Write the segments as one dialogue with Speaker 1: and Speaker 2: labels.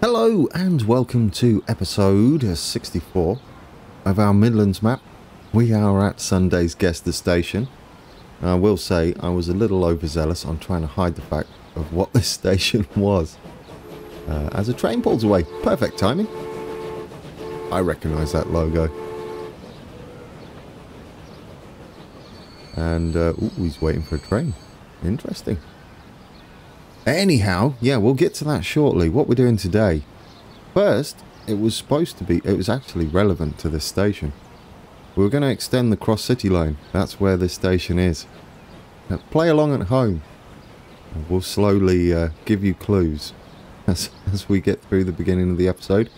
Speaker 1: Hello and welcome to episode 64 of our Midlands map. We are at Sunday's Guest Station. I will say I was a little overzealous on trying to hide the fact of what this station was. As a train pulls away, perfect timing. I recognise that logo. And ooh, he's waiting for a train. Interesting. Anyhow, yeah, we'll get to that shortly. What we're doing today. First, it was actually relevant to this station. We were going to extend the cross-city line. That's where this station is. Now, play along at home. We'll slowly give you clues as we get through the beginning of the episode.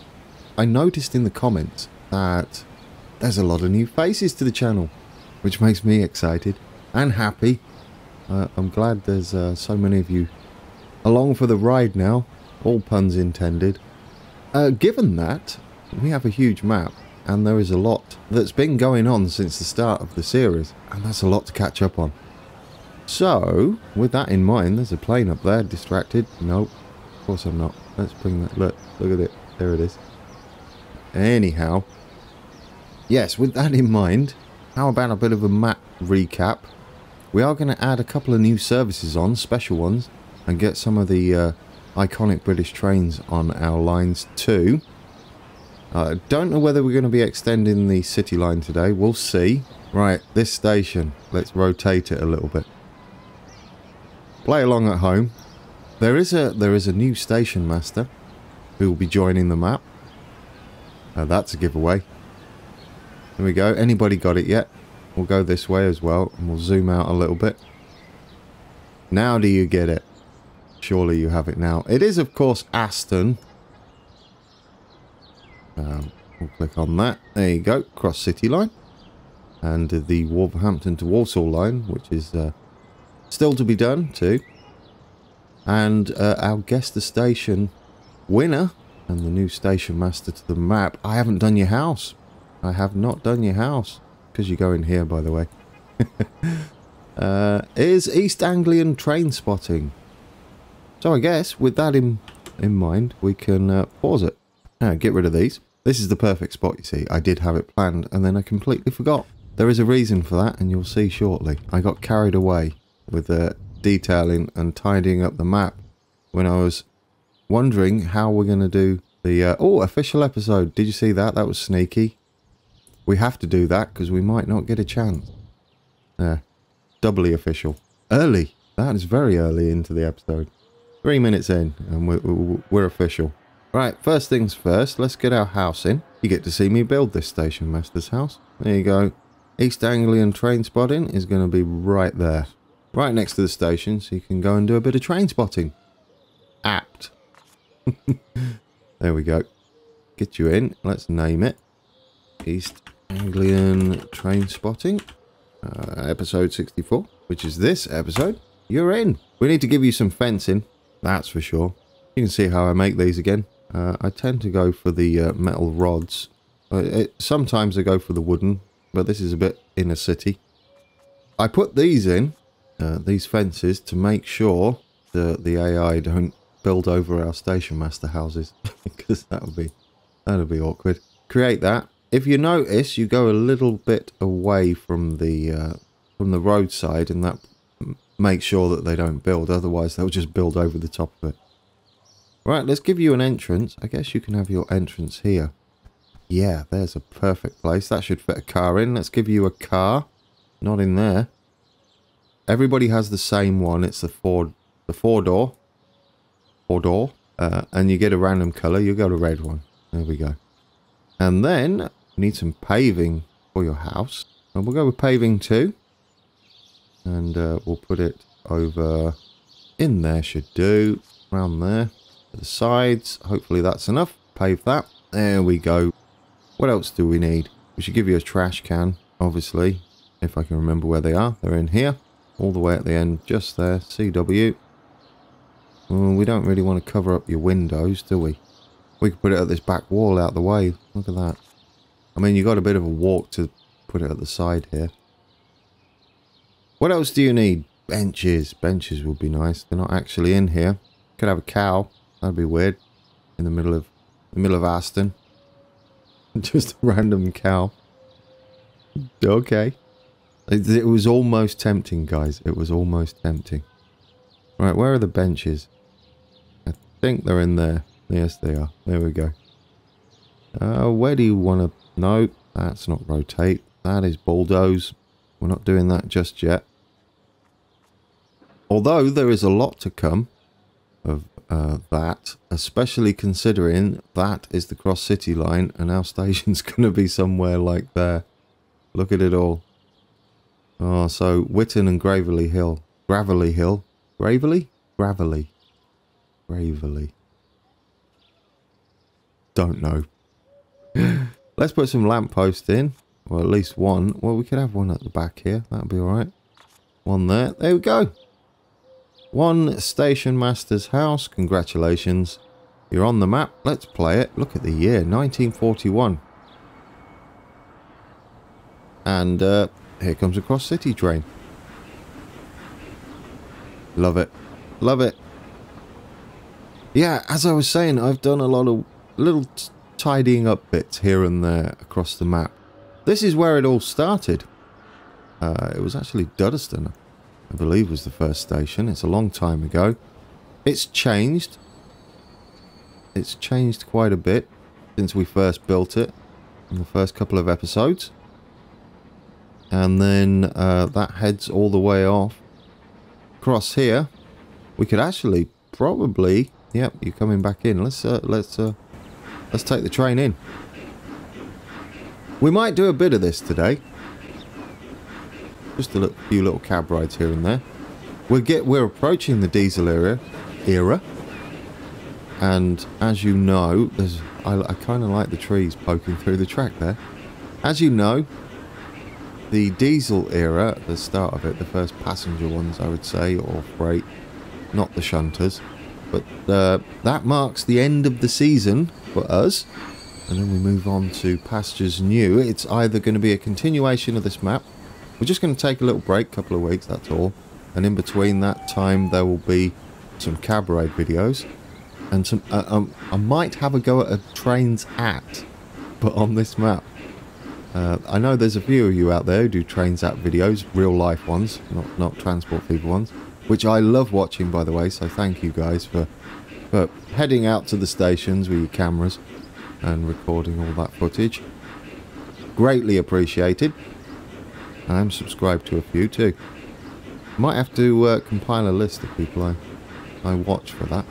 Speaker 1: I noticed in the comments that there's a lot of new faces to the channel, which makes me excited and happy. I'm glad there's so many of you along for the ride now, all puns intended. Given that we have a huge map and there is a lot that's been going on since the start of the series, and that's a lot to catch up on. So, with that in mind, there's a plane up there, distracted. Nope, of course I'm not. Let's bring that, look at it, there it is. Anyhow, yes, with that in mind, how about a bit of a map recap? We are going to add a couple of new services on, special ones, and get some of the iconic British trains on our lines too. I don't know whether we're going to be extending the city line today. We'll see. Right, this station. Let's rotate it a little bit. Play along at home. There is a new station master who will be joining the map. That's a giveaway. There we go. Anybody got it yet? We'll go this way as well, and we'll zoom out a little bit. Now do you get it? Surely you have it now. It is, of course, Aston. We'll click on that. There you go. Cross city line. And the Wolverhampton to Walsall line, which is still to be done too. And our guest station winner and the new station master to the map. I haven't done your house. I have not done your house. Because you go in here, by the way. Is East Anglian train spotting. So I guess with that in mind, we can pause it. Get rid of these. This is the perfect spot, you see. I did have it planned and then I completely forgot. There is a reason for that and you'll see shortly. I got carried away with detailing and tidying up the map when I was wondering how we're going to do the... official episode. Did you see that? That was sneaky. We have to do that because we might not get a chance. Doubly official. Early. That is very early into the episode. 3 minutes in and we're official. Right, first things first, let's get our house in. You get to see me build this station master's house. There you go. East Anglian train spotting is going to be right there. Right next to the station, so you can go and do a bit of train spotting. Apt. There we go. Get you in. Let's name it. East Anglian train spotting. Episode 64, which is this episode. You're in. We need to give you some fencing. That's for sure. You can see how I make these again. I tend to go for the metal rods. Sometimes I go for the wooden, but this is a bit inner city. I put these in, these fences, to make sure the AI don't build over our station master houses, because that'll be awkward. Create that. If you notice, you go a little bit away from the roadside, and that make sure that they don't build, otherwise they'll just build over the top of it. Right, let's give you an entrance. I guess you can have your entrance here. Yeah, there's a perfect place. That should fit a car in. Let's give you a car. Not in there. Everybody has the same one. It's the four door. And you get a random colour. You got a red one. There we go. And then you need some paving for your house. And we'll go with paving too. And we'll put it over in there, should do. Around there. To the sides. Hopefully that's enough. Pave that. There we go. What else do we need? We should give you a trash can, obviously. If I can remember where they are. They're in here. All the way at the end. Just there. CW. Well, we don't really want to cover up your windows, do we? We could put it at this back wall out the way. Look at that. I mean, you got a bit of a walk to put it at the side here. What else do you need? Benches. Benches would be nice. They're not actually in here. Could have a cow. That'd be weird. in the middle of Aston. Just a random cow. Okay. It was almost tempting, guys. It was almost tempting. Right, where are the benches? I think they're in there. Yes, they are. There we go. Where do you want to... No, that's not rotate. That is bulldoze. We're not doing that just yet. Although there is a lot to come of that, especially considering that is the cross-city line and our station's going to be somewhere like there. Look at it all. Oh, so Witton and Gravelly Hill. Gravelly Hill. Gravelly? Gravelly. Gravelly. Don't know. Let's put some lampposts in. Well, at least one. Well, we could have one at the back here. That'll be alright. One there. There we go. One Station Master's house. Congratulations. You're on the map. Let's play it. Look at the year. 1941. And here comes a cross-city train. Love it. Love it. Yeah, as I was saying, I've done a lot of little tidying up bits here and there across the map. This is where it all started. It was actually Duddeston, I believe, was the first station. It's a long time ago. It's changed. It's changed quite a bit since we first built it in the first couple of episodes. And then that heads all the way off. Across here, we could actually probably... Yep, you're coming back in. Let's take the train in. We might do a bit of this today. Just a few little cab rides here and there. We're approaching the diesel era. And as you know, I kind of like the trees poking through the track there. As you know, the diesel era, at the start of it, the first passenger ones, I would say, or freight, not the shunters. But that marks the end of the season for us. And then we move on to pastures new. It's either going to be a continuation of this map. We're just going to take a little break, couple of weeks, that's all. And in between that time, there will be some cab ride videos. And some I might have a go at a trains at, but on this map. I know there's a few of you out there who do trains at videos, real life ones, not transport people ones. Which I love watching, by the way, so thank you guys for heading out to the stations with your cameras and recording all that footage. Greatly appreciated. I'm subscribed to a few too. Might have to compile a list of people I watch for that.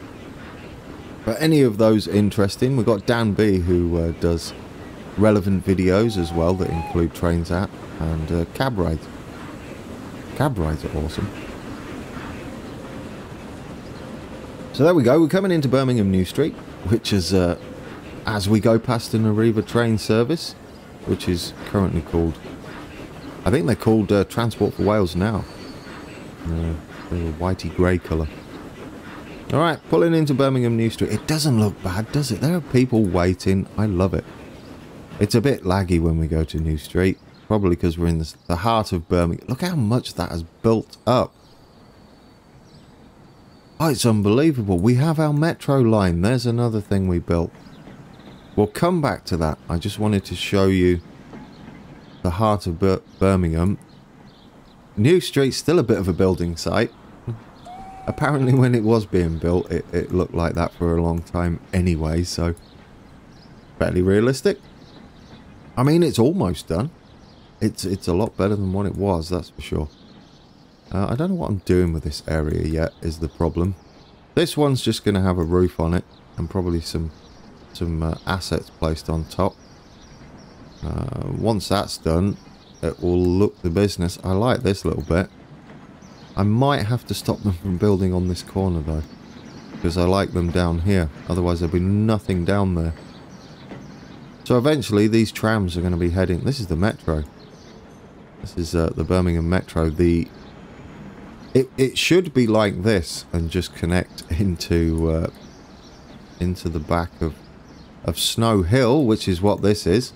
Speaker 1: But any of those interesting, we've got Dan B who does relevant videos as well that include trains at and cab rides. Cab rides are awesome. So there we go, we're coming into Birmingham New Street, which is, as we go past an Arriva train service, which is currently called, I think they're called Transport for Wales now. They're a whitey grey colour. Alright, pulling into Birmingham New Street. It doesn't look bad, does it? There are people waiting. I love it. It's a bit laggy when we go to New Street, probably because we're in the heart of Birmingham. Look how much that has built up. Oh, it's unbelievable. We have our metro line. There's another thing we built. We'll come back to that. I just wanted to show you the heart of Birmingham. New Street's still a bit of a building site. Apparently when it was being built, it looked like that for a long time anyway, so fairly realistic. I mean, it's almost done. It's a lot better than what it was, that's for sure. I don't know what I'm doing with this area yet, is the problem. This one's just going to have a roof on it, and probably some assets placed on top. Once that's done, it will look the business. I like this little bit. I might have to stop them from building on this corner though, because I like them down here. Otherwise there'll be nothing down there. So eventually these trams are going to be heading... This is the metro. This is the Birmingham Metro. It should be like this and just connect into the back of Snow Hill, which is what this is.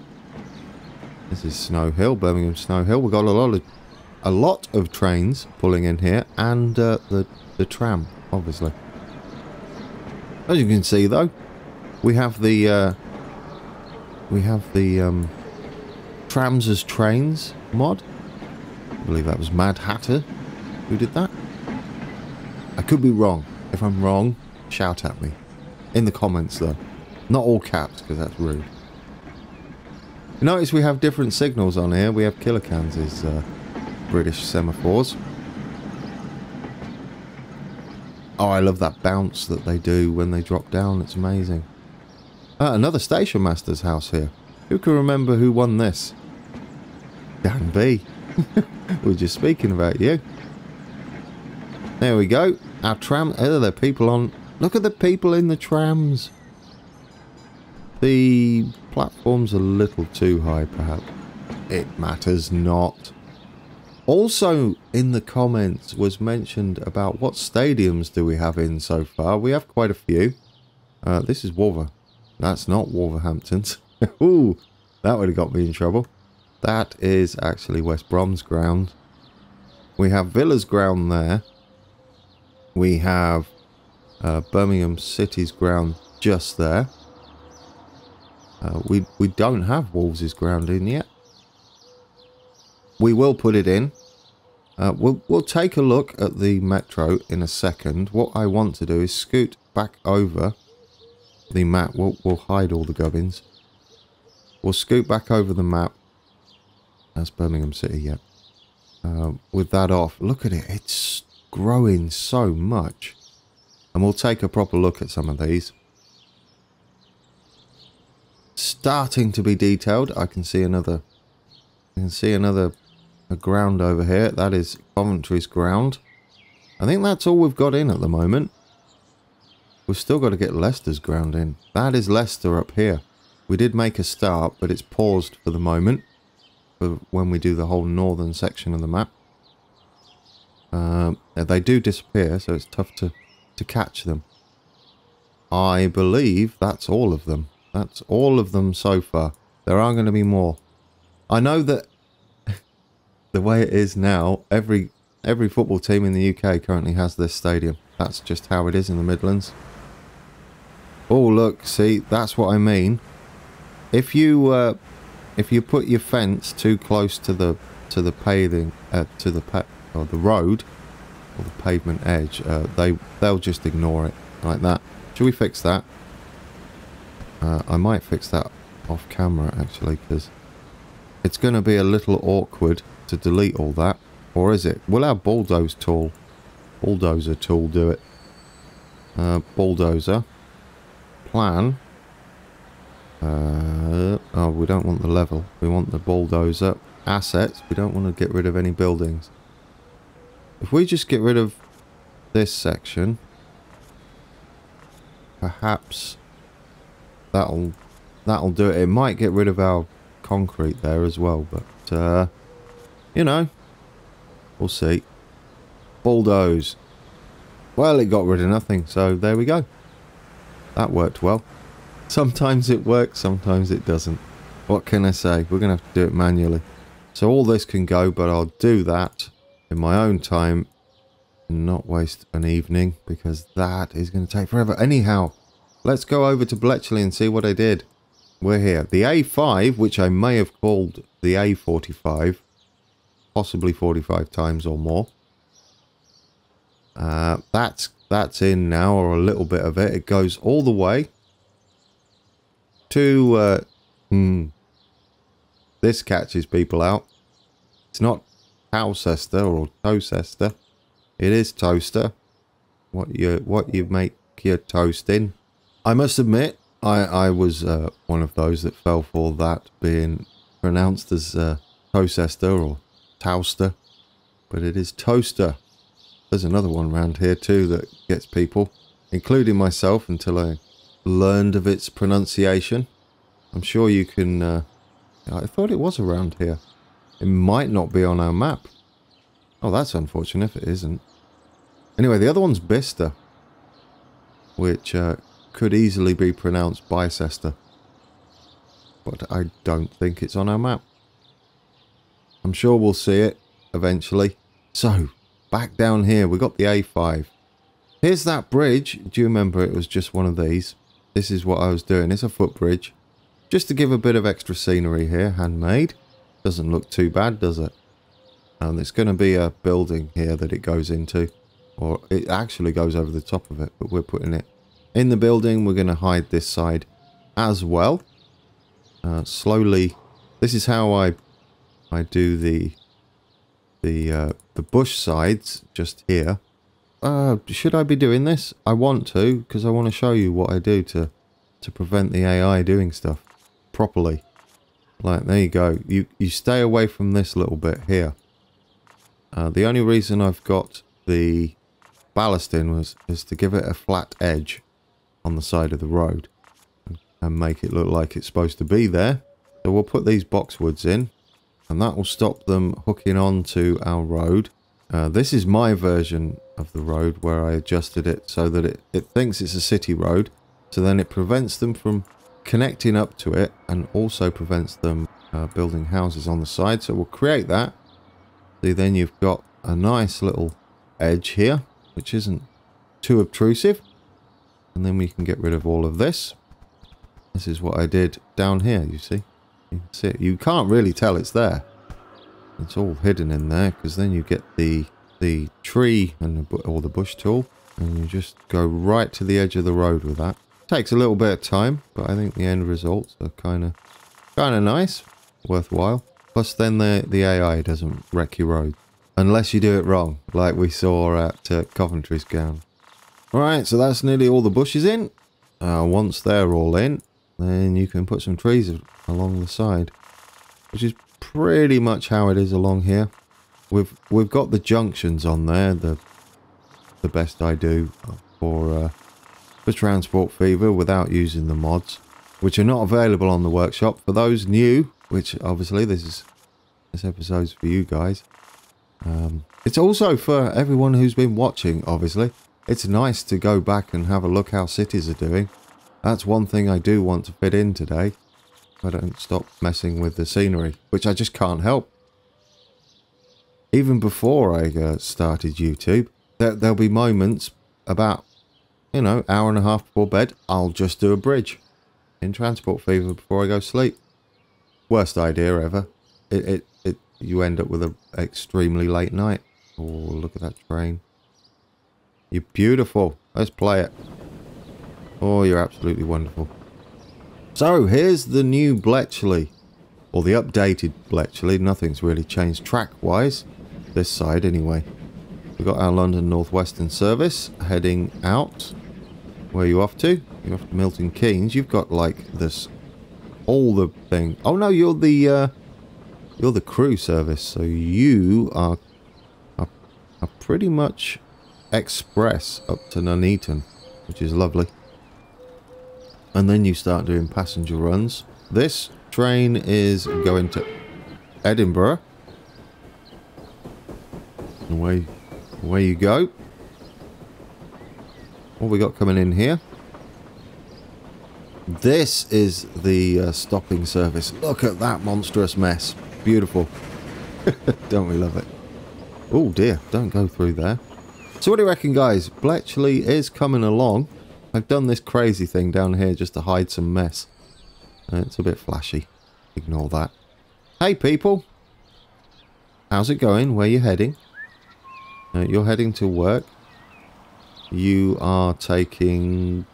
Speaker 1: This is Snow Hill, Birmingham Snow Hill. We've got a lot of trains pulling in here, and the tram, obviously. As you can see though, We have the trams as trains mod. I believe that was Mad Hatter who did that. I could be wrong. If I'm wrong, shout at me in the comments though. Not all caps, because that's rude. You notice we have different signals on here. We have Kilocans' British semaphores. Oh, I love that bounce that they do when they drop down. It's amazing. Another Station Master's house here. Who can remember who won this? Dan B. We're just speaking about you. There we go. Our tram. Oh, there are people on. Look at the people in the trams. The platform's a little too high, perhaps. It matters not. Also, in the comments was mentioned about what stadiums do we have in so far. We have quite a few. This is Wolver. That's not Wolverhampton's. Ooh, that would have got me in trouble. That is actually West Brom's ground. We have Villa's ground there. We have Birmingham City's ground just there. We don't have Wolves' ground in yet. We will put it in. We'll take a look at the metro in a second. What I want to do is scoot back over the map. We'll hide all the gubbins. We'll scoot back over the map. That's Birmingham City, yeah. With that off, look at it. It's growing so much. And we'll take a proper look at some of these. Starting to be detailed. I can see another a ground over here. That is Coventry's ground. I think that's all we've got in at the moment. We've still got to get Leicester's ground in. That is Leicester up here. We did make a start, but it's paused for the moment for when we do the whole northern section of the map. They do disappear, so it's tough to catch them. I believe that's all of them. That's all of them so far. There are going to be more. I know that the way it is now, every football team in the UK currently has this stadium. That's just how it is in the Midlands. Oh, look, see, that's what I mean. If you put your fence too close to the paving, or the road, or the pavement edge, they'll just ignore it like that. Should we fix that? I might fix that off camera actually, because it's going to be a little awkward to delete all that. Or is it? Will our bulldozer tool do it? Bulldozer. Plan. Oh, we don't want the level. We want the bulldozer. Assets. We don't want to get rid of any buildings. If we just get rid of this section, perhaps that'll do it. It might get rid of our concrete there as well, but you know, we'll see. Bulldoze. Well, it got rid of nothing, so there we go. That worked well. Sometimes it works, sometimes it doesn't. What can I say? We're going to have to do it manually. So all this can go, but I'll do that in my own time and not waste an evening, because that is going to take forever. Anyhow, let's go over to Bletchley and see what I did. We're here. The A5, which I may have called the A45, possibly 45 times or more. That's in now, or a little bit of it. It goes all the way to this catches people out. It's not Towcester or Towcester. It is Toaster. What you make your toast in. I must admit, I was one of those that fell for that being pronounced as Towcester or Towster, but it is Toaster. There's another one around here too that gets people, including myself, until I learned of its pronunciation. I'm sure you can... I thought it was around here. It might not be on our map. Oh, that's unfortunate if it isn't. Anyway, the other one's Bicester, which could easily be pronounced Bicester. But I don't think it's on our map. I'm sure we'll see it eventually. So, back down here, we got the A5. Here's that bridge. Do you remember it was just one of these? this is what I was doing. It's a footbridge. Just to give a bit of extra scenery here, handmade. Doesn't look too bad, does it? And there's going to be a building here that it goes into. Or it actually goes over the top of it, but we're putting it in the building. We're going to hide this side as well. Slowly. This is how I do the bush sides just here. Should I be doing this? I want to, because I want to show you what I do to prevent the AI doing stuff properly. Like, there you go. You stay away from this little bit here. The only reason I've got the ballast in is to give it a flat edge on the side of the road and make it look like it's supposed to be there. So we'll put these boxwoods in, and that will stop them hooking onto our road. This is my version of the road where I adjusted it so that it thinks it's a city road. So then it prevents them from connecting up to it and also prevents them building houses on the side. So we'll create that. See, then you've got a nice little edge here, which isn't too obtrusive. And then we can get rid of all of this. This is what I did down here, you see. You can see it. You can't really tell it's there. It's all hidden in there, because then you get the tree and or the bush tool, and you just go right to the edge of the road with that. Takes a little bit of time, but I think the end results are kind of nice, worthwhile. Plus, then the AI doesn't wreck your road unless you do it wrong, like we saw at Coventry's Gown. All right, so that's nearly all the bushes in. Once they're all in, then you can put some trees along the side, which is pretty much how it is along here. We've got the junctions on there, the best I do for Transport Fever without using the mods, which are not available on the workshop. For those new, which obviously this episode's for you guys. It's also for everyone who's been watching, obviously. It's nice to go back and have a look how cities are doing. That's one thing I do want to fit in today. I don't stop messing with the scenery, which I just can't help. Even before I started YouTube, there'll be moments about, you know, hour and a half before bed, I'll just do a bridge in Transport Fever before I go to sleep. Worst idea ever. You end up with an extremely late night. Oh, look at that train. You're beautiful. Let's play it. Oh, you're absolutely wonderful. So, here's the new Bletchley. Or the updated Bletchley. Nothing's really changed track-wise. This side, anyway. We've got our London North Western service heading out. Where are you off to? You're off to Milton Keynes. You've got, like, this... all the thing. Oh, no, you're the crew service. So, you are pretty much express up to Nuneaton, which is lovely. And then you start doing passenger runs. This train is going to Edinburgh. Away you go. What we got coming in here? This is the stopping service. Look at that monstrous mess. Beautiful. Don't we love it? Oh dear, don't go through there. So what do you reckon, guys? Bletchley is coming along. I've done this crazy thing down here just to hide some mess. It's a bit flashy. Ignore that. Hey, people. How's it going? Where you heading? You're heading to work. You are taking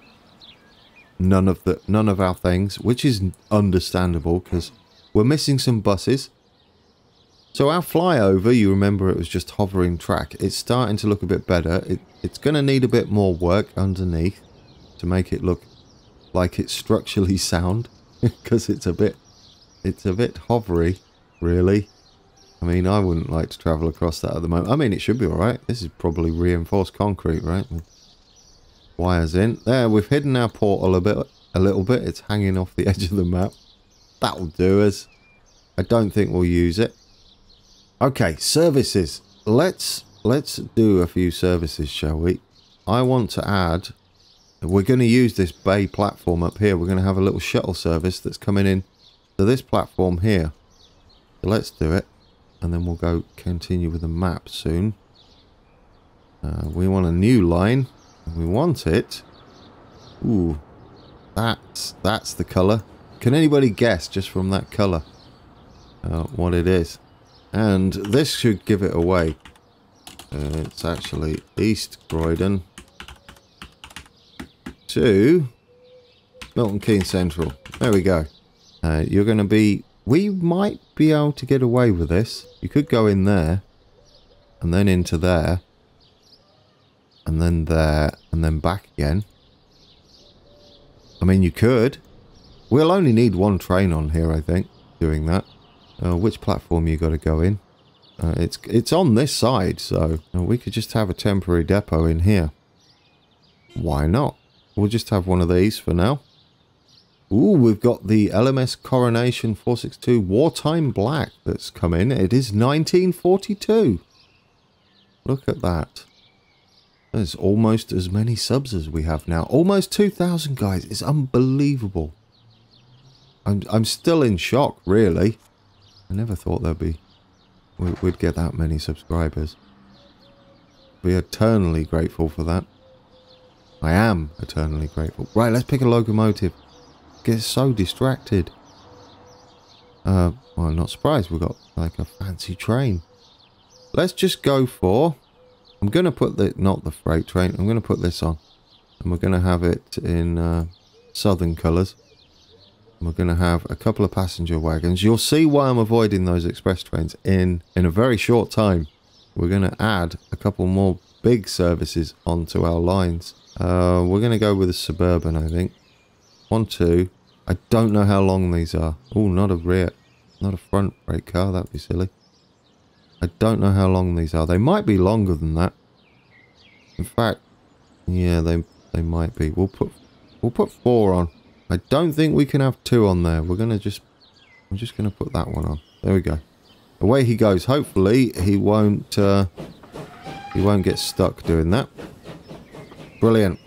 Speaker 1: none of our things, which is understandable because we're missing some buses. So our flyover, you remember it was just hovering track. It's starting to look a bit better. It's going to need a bit more work underneath to make it look like it's structurally sound, because it's a bit hovery, really. I mean, I wouldn't like to travel across that at the moment. I mean, it should be all right. This is probably reinforced concrete, right? With wires in. There, we've hidden our portal a little bit. It's hanging off the edge of the map. That'll do us. I don't think we'll use it. Okay, services. Let's do a few services, shall we? I want to add... We're going to use this bay platform up here. We're going to have a little shuttle service that's coming in to this platform here. So let's do it. And then we'll go continue with the map soon. We want a new line. We want it. Ooh. That's the colour. Can anybody guess just from that colour what it is? And this should give it away. It's actually East Croydon to Milton Keynes Central. There we go. You're going to be... We might be able to get away with this. You could go in there and then into there and then there and then back again. I mean, you could. We'll only need one train on here, I think, doing that. Which platform you got to go in? It's on this side, so we could just have a temporary depot in here. Why not? We'll just have one of these for now. Ooh, we've got the LMS Coronation 462 Wartime Black that's come in. It is 1942. Look at that. There's almost as many subs as we have now. Almost 2,000, guys. It's unbelievable. I'm still in shock, really. I never thought we'd get that many subscribers. Be eternally grateful for that. I am eternally grateful. Right, let's pick a locomotive. Get so distracted. Well, I'm not surprised. We've got like a fancy train. Let's just go for... I'm going to put the... Not the freight train. I'm going to put this on. And we're going to have it in southern colours. And we're going to have a couple of passenger wagons. You'll see why I'm avoiding those express trains in a very short time. We're going to add a couple more big services onto our lines. We're going to go with a Suburban, I think. 1, 2. I don't know how long these are. Oh, not a front brake car. That'd be silly. I don't know how long these are. They might be longer than that. In fact, yeah, they might be. We'll put 4 on. I don't think we can have 2 on there. I'm just gonna put that one on. There we go. Away he goes. Hopefully he won't get stuck doing that. Brilliant.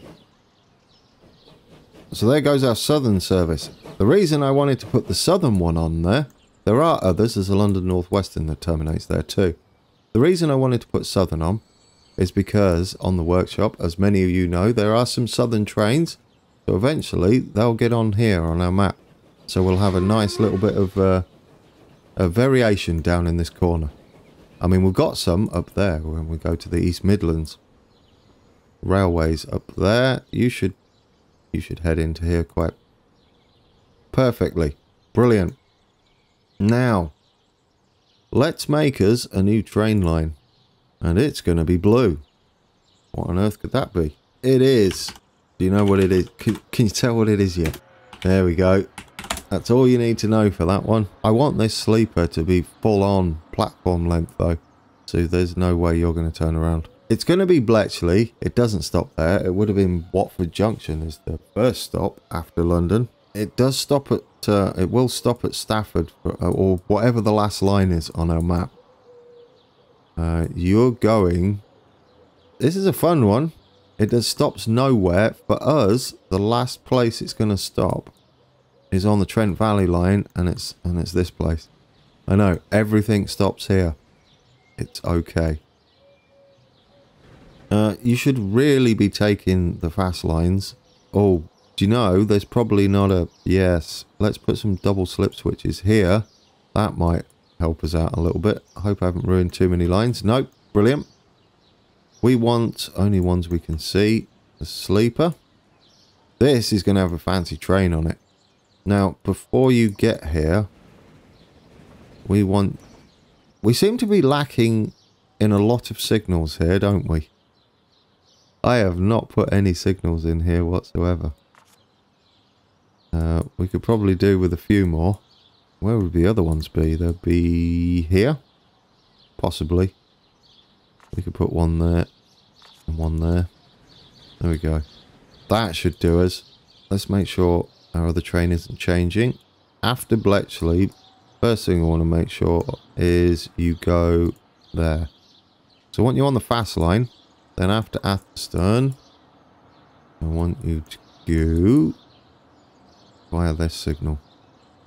Speaker 1: So there goes our southern service. The reason I wanted to put the southern one on there, there are others, there's a London North Western that terminates there too. The reason I wanted to put southern on is because on the workshop, as many of you know, there are some southern trains. So eventually they'll get on here on our map. So we'll have a nice little bit of a variation down in this corner. I mean, we've got some up there when we go to the East Midlands. Railways up there. You should head into here quite perfectly. Brilliant. Now, let's make us a new train line. And it's going to be blue. What on earth could that be? It is. Do you know what it is? Can you tell what it is yet? There we go. That's all you need to know for that one. I want this sleeper to be full on platform length though. So there's no way you're going to turn around. It's going to be Bletchley. It doesn't stop there. It would have been Watford Junction as the first stop after London. It does stop at... it will stop at Stafford or whatever the last line is on our map. You're going... This is a fun one. It just stops nowhere. For us, the last place it's going to stop is on the Trent Valley line, and it's this place. I know, everything stops here. It's okay. You should really be taking the fast lines. Oh, do you know, there's probably not a... Yes, let's put some double slip switches here. That might help us out a little bit. I hope I haven't ruined too many lines. Nope, brilliant. We want only ones we can see. The sleeper. This is going to have a fancy train on it. Now, before you get here, we seem to be lacking in a lot of signals here, don't we? I have not put any signals in here whatsoever. We could probably do with a few more. Where would the other ones be? They'd be here. Possibly. We could put one there and one there. There we go. That should do us. Let's make sure our other train isn't changing. After Bletchley, first thing I want to make sure is you go there. So I want you on the fast line. Then after Atherstone, I want you to go via this signal.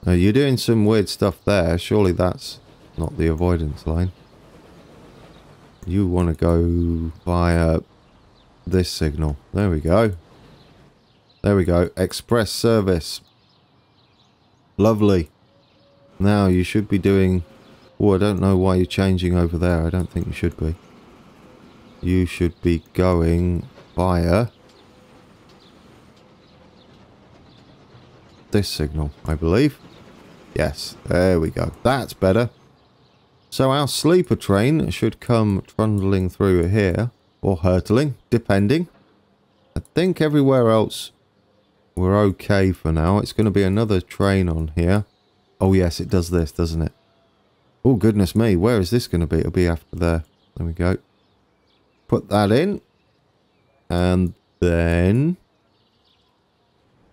Speaker 1: Now you're doing some weird stuff there. Surely that's not the avoidance line. You want to go via this signal. There we go. There we go. Express service. Lovely. Now you should be doing... Oh, I don't know why you're changing over there. I don't think you should be. You should be going via this signal, I believe. Yes, there we go. That's better. So our sleeper train should come trundling through here, or hurtling, depending. I think everywhere else we're okay for now. It's going to be another train on here. Oh yes, it does this, doesn't it? Oh goodness me, where is this going to be? It'll be after there. There we go. Put that in. And then...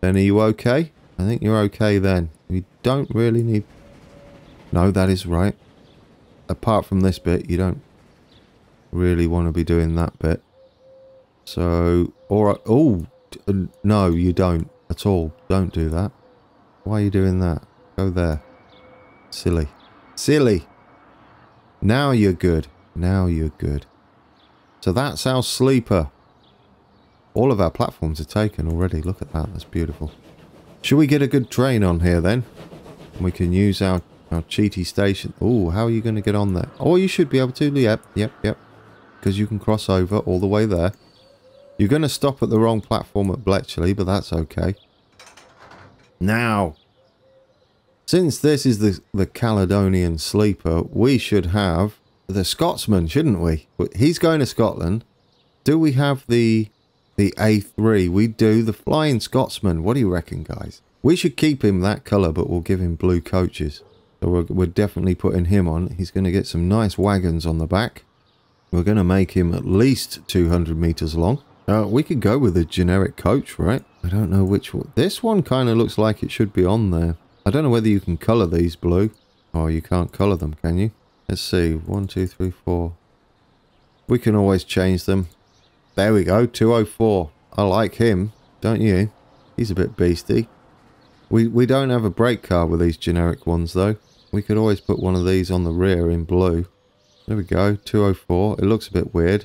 Speaker 1: Then are you okay? I think you're okay then. We don't really need... No, that is right. Apart from this bit, you don't really want to be doing that bit. So, alright. Oh, no, you don't at all. Don't do that. Why are you doing that? Go there. Silly. Silly. Now you're good. Now you're good. So that's our sleeper. All of our platforms are taken already. Look at that. That's beautiful. Should we get a good train on here then? We can use our cheaty station. Oh, how are you going to get on there? Oh, you should be able to. Yep. Because you can cross over all the way there. You're going to stop at the wrong platform at Bletchley, but that's okay. Now, since this is the Caledonian sleeper, we should have the Scotsman, shouldn't we? He's going to Scotland. Do we have the A3? We do. The Flying Scotsman. What do you reckon, guys? We should keep him that colour, but we'll give him blue coaches. So we're definitely putting him on. He's going to get some nice wagons on the back. We're going to make him at least 200 metres long. We could go with a generic coach, right? I don't know which one. This one kind of looks like it should be on there. I don't know whether you can colour these blue. Oh, you can't colour them, can you? Let's see. 1, 2, 3, 4. We can always change them. There we go. 204. I like him, don't you? He's a bit beastie. We don't have a brake car with these generic ones, though. We could always put one of these on the rear in blue. There we go. 204. It looks a bit weird.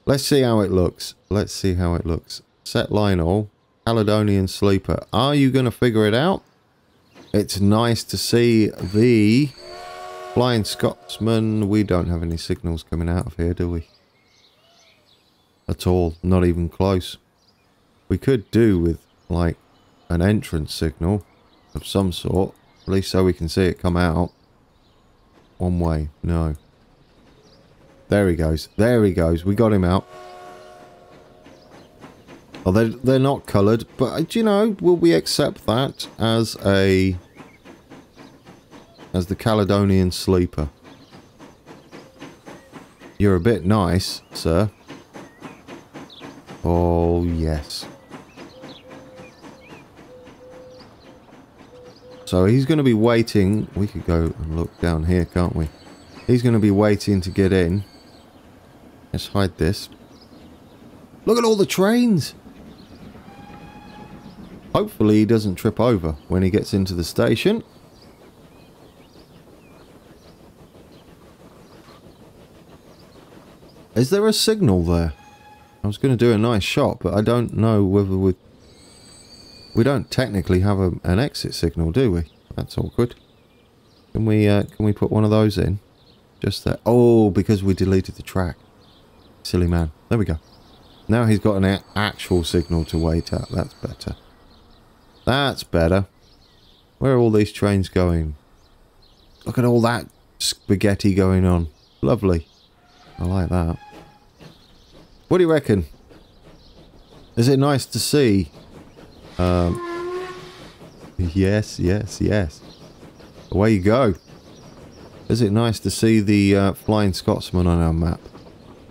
Speaker 1: Let's see how it looks. Let's see how it looks. Set line all. Caledonian sleeper. Are you going to figure it out? It's nice to see the Flying Scotsman. We don't have any signals coming out of here, do we? At all. Not even close. We could do with, like, an entrance signal of some sort. At least so we can see it come out. One way. No. There he goes. There he goes. We got him out. Oh, they're not coloured, but you know, will we accept that as the Caledonian sleeper? You're a bit nice, sir. Oh, yes. So he's going to be waiting. We could go and look down here, can't we? He's going to be waiting to get in. Let's hide this. Look at all the trains! Hopefully he doesn't trip over when he gets into the station. Is there a signal there? I was going to do a nice shot, but I don't know whether we don't technically have an exit signal, do we? That's awkward. Can we put one of those in? Just there. Oh, because we deleted the track. Silly man. There we go. Now he's got an actual signal to wait at. That's better. That's better. Where are all these trains going? Look at all that spaghetti going on. Lovely. I like that. What do you reckon? Is it nice to see? Yes. Away you go. Is it nice to see the Flying Scotsman on our map?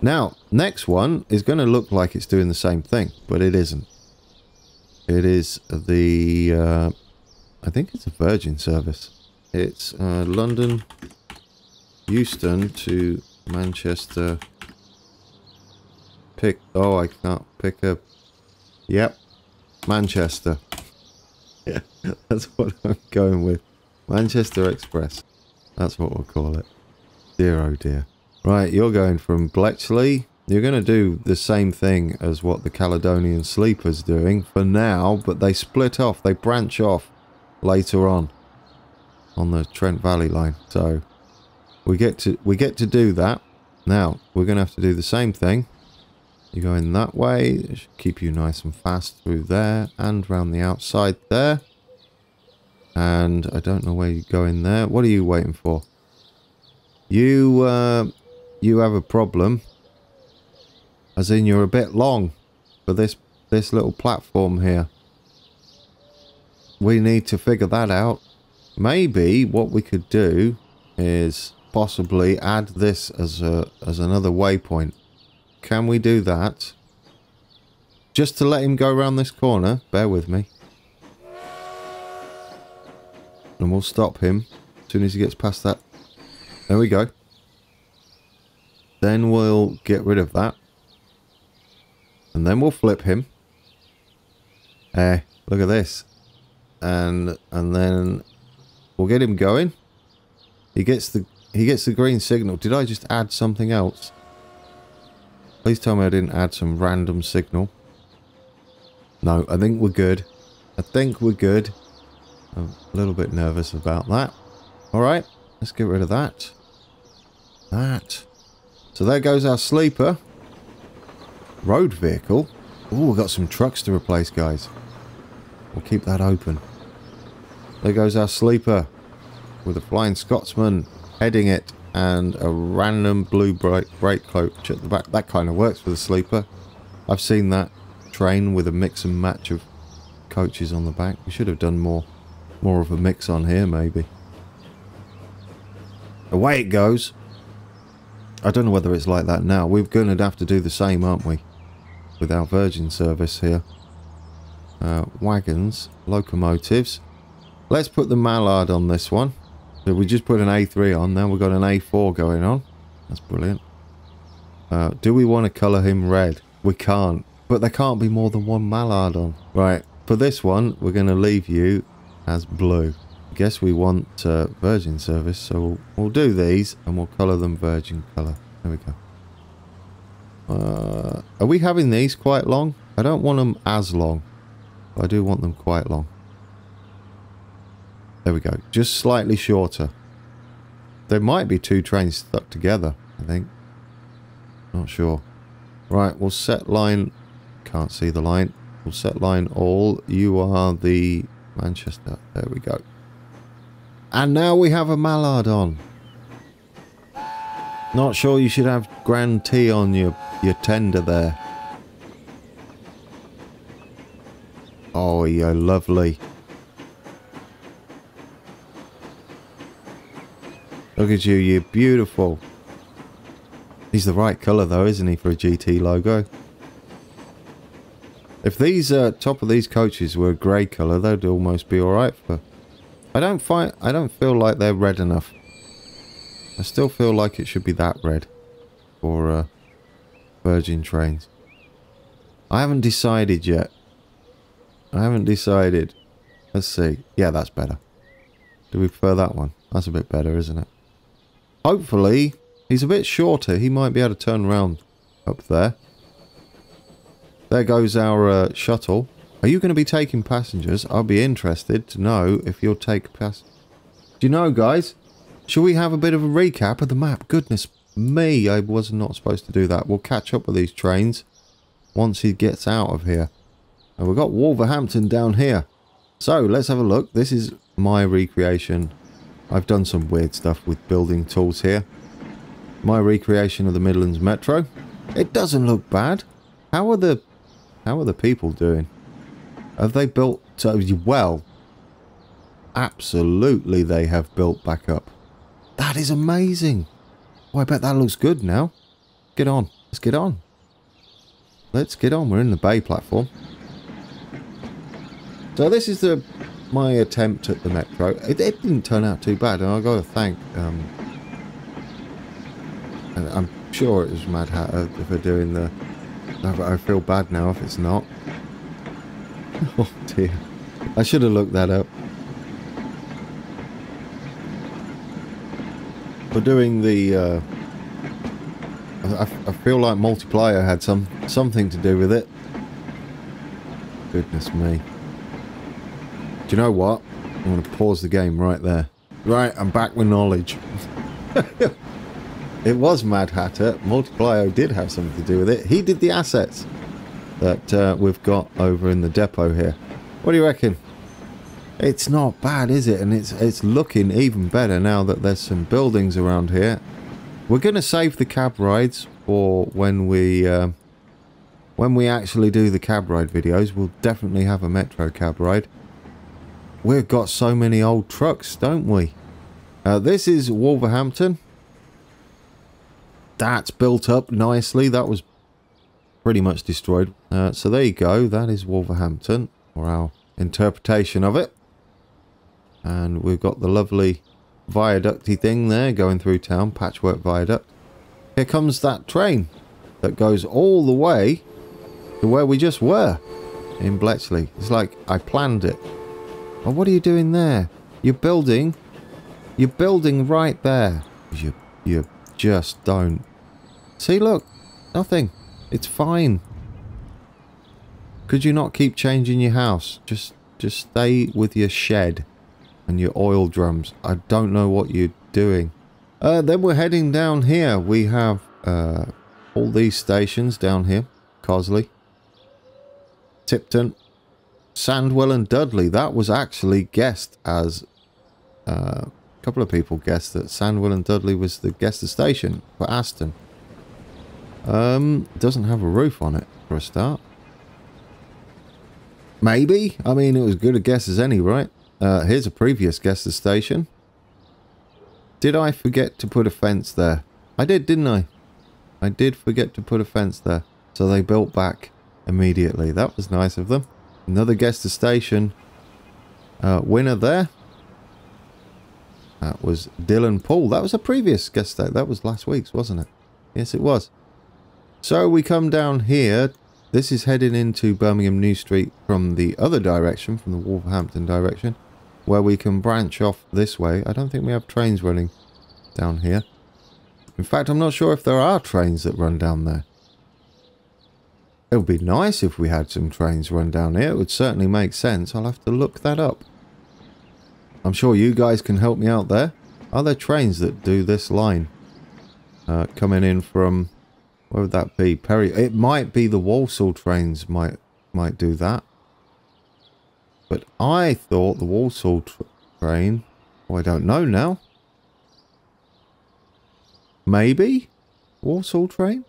Speaker 1: Now, next one is going to look like it's doing the same thing, but it isn't. It is the... I think it's a Virgin service. It's London, Euston to Manchester. Oh, I can't pick up. Yep. Manchester. Yeah, that's what I'm going with. Manchester Express. That's what we'll call it. Dear oh dear. Right, you're going from Bletchley. You're going to do the same thing as what the Caledonian Sleeper's doing for now, but they split off, they branch off later on the Trent Valley line. So we get to do that. Now we're going to have to do the same thing. You're going that way. It should keep you nice and fast through there and round the outside there. And I don't know where you're going there. What are you waiting for? You have a problem. As in, you're a bit long for this little platform here. We need to figure that out. Maybe what we could do is possibly add this as another waypoint. Can we do that? Just to let him go around this corner. Bear with me. And we'll stop him as soon as he gets past that. There we go. Then we'll get rid of that. And then we'll flip him. Look at this. And then we'll get him going. He gets the green signal. Did I just add something else? Please tell me I didn't add some random signal. No, I think we're good. I think we're good. I'm a little bit nervous about that. Alright, let's get rid of that. So there goes our sleeper. Road vehicle. Oh, we've got some trucks to replace, guys. We'll keep that open. There goes our sleeper with a flying Scotsman heading it and a random blue brake coach at the back. That kind of works for the sleeper. I've seen that train with a mix and match of coaches on the back. We should have done more of a mix on here, maybe. Away it goes. I don't know whether it's like that now. We're going to have to do the same, aren't we? With our Virgin service here. Wagons, locomotives. Let's put the Mallard on this one. So we just put an A3 on. Now we've got an A4 going on. That's brilliant. Do we want to colour him red? We can't. But there can't be more than one Mallard on. Right. For this one, we're going to leave you as blue. I guess we want Virgin service. So we'll do these and we'll colour them Virgin colour. There we go. Are we having these quite long? I don't want them as long. But I do want them quite long. There we go. Just slightly shorter. There might be two trains stuck together, I think. Not sure. Right, we'll set line... Can't see the line. We'll set line all. You are the Manchester. There we go. And now we have a Mallard on. Not sure you should have Grand T on your tender there. Oh, you're lovely. Look at you, you're beautiful. He's the right colour though, isn't he, for a GT logo? If these top of these coaches were a grey colour, they'd almost be alright for... I don't feel like they're red enough. I still feel like it should be that red for Virgin trains. I haven't decided yet. I haven't decided. Let's see. Yeah, that's better. Do we prefer that one? That's a bit better, isn't it? Hopefully, he's a bit shorter. He might be able to turn around up there. There goes our shuttle. Are you going to be taking passengers? I'll be interested to know if you'll take passengers. Do you know, guys? Should we have a bit of a recap of the map? Goodness me, I was not supposed to do that. We'll catch up with these trains once he gets out of here. And we've got Wolverhampton down here. So, let's have a look. This is my recreation. I've done some weird stuff with building tools here. My recreation of the Midlands Metro. It doesn't look bad. How are the people doing? Have they built... well, absolutely they have built back up. That is amazing. Oh, I bet that looks good now. Get on. Let's get on. Let's get on. We're in the bay platform. So this is my attempt at the Metro. It didn't turn out too bad, and I've got to thank... and I'm sure it was Mad Hatter for doing the... I feel bad now if it's not. Oh dear. I should have looked that up. For doing the I feel like multiplayer had something to do with it. Goodness me. Do you know what? I'm going to pause the game right there. Right, I'm back with knowledge. It was Mad Hatter. Multiplayer did have something to do with it. He did the assets that we've got over in the depot here. What do you reckon? It's not bad, is it? And it's looking even better now that there's some buildings around here. We're going to save the cab rides for when we actually do the cab ride videos. We'll definitely have a metro cab ride. We've got so many old trucks, don't we? This is Wolverhampton. That's built up nicely. That was pretty much destroyed. So there you go. That is Wolverhampton, or our interpretation of it. And we've got the lovely viaducty thing there going through town, patchwork viaduct. Here comes that train that goes all the way to where we just were in Bletchley. It's like I planned it. Oh, what are you doing there? You're building right there. You just don't. See, look, nothing. It's fine. Could you not keep changing your house? Just stay with your shed and your oil drums. I don't know what you're doing. Then we're heading down here. We have all these stations down here. Cosley, Tipton, Sandwell and Dudley. That was actually guessed as... a couple of people guessed that Sandwell and Dudley was the Gester station for Aston. Doesn't have a roof on it for a start. Maybe. I mean, it was good a guess as any, right? Here's a previous Gester station. Did I forget to put a fence there? I did, didn't I? I did forget to put a fence there. So they built back immediately. That was nice of them. Another Gester station winner there. That was Dylan Paul. That was a previous guest state. That was last week's, wasn't it? Yes, it was. So we come down here. This is heading into Birmingham New Street from the other direction, from the Wolverhampton direction, where we can branch off this way. I don't think we have trains running down here. In fact, I'm not sure if there are trains that run down there. It would be nice if we had some trains run down here. It would certainly make sense. I'll have to look that up. I'm sure you guys can help me out there. Are there trains that do this line? Coming in from... where would that be? Perry. It might be the Walsall trains might do that. But I thought the Walsall train... oh, I don't know now. Maybe? Walsall train?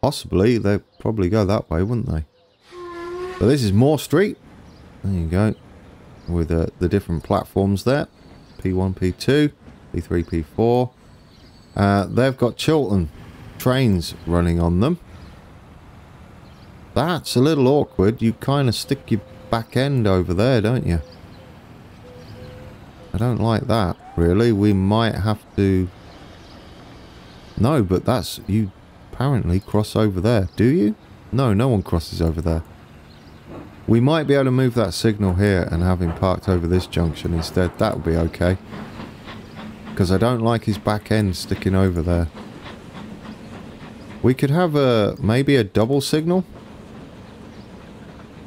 Speaker 1: Possibly. They'd probably go that way, wouldn't they? So this is Moore Street. There you go. With the different platforms there. P1, P2, P3, P4. They've got Chiltern trains running on them. That's a little awkward. You kind of stick your back end over there, don't you? I don't like that, really. We might have to... no, but that's... you apparently cross over there. Do you? No, no one crosses over there. We might be able to move that signal here and have him parked over this junction instead. That would be okay. Because I don't like his back end sticking over there. We could have maybe a double signal.